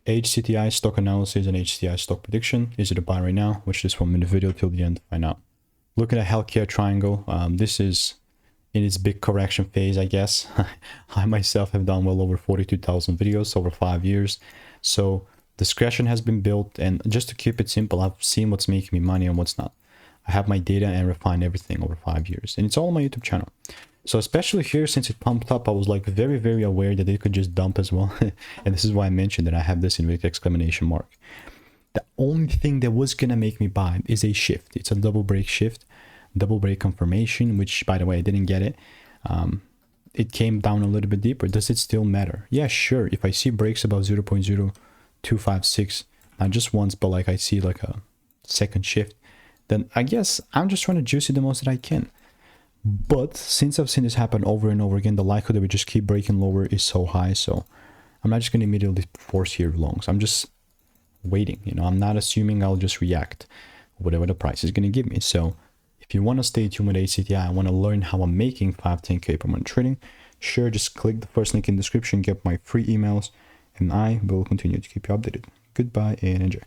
HCTI stock analysis and HCTI stock prediction. Is it a buy right now? Watch this 1 minute video till the end to find out. Looking at healthcare triangle, this is in its big correction phase, I guess. I myself have done well over 42,000 videos over 5 years. So discretion has been built, and just to keep it simple, I've seen what's making me money and what's not. I have my data and refine everything over 5 years, and it's all on my YouTube channel. So especially here, since it pumped up, I was like very aware that it could just dump as well. And this is why I mentioned that I have this inverted exclamation mark. The only thing that was gonna make me buy is a shift. It's a double break shift, double break confirmation, which by the way, I didn't get it. It came down a little bit deeper. Does it still matter? Yeah, sure. If I see breaks above 0.0256, not just once, but like I see like a second shift, then I guess I'm just trying to juice it the most that I can. But since I've seen this happen over and over again, the likelihood that we just keep breaking lower is so high. So I'm not just going to immediately force here longs. I'm just waiting. You know, I'm not assuming I'll just react whatever the price is going to give me. So if you want to stay tuned with HCTI, I want to learn how I'm making 5-10K per month trading, sure, just click the first link in the description, get my free emails, and I will continue to keep you updated. Goodbye and enjoy.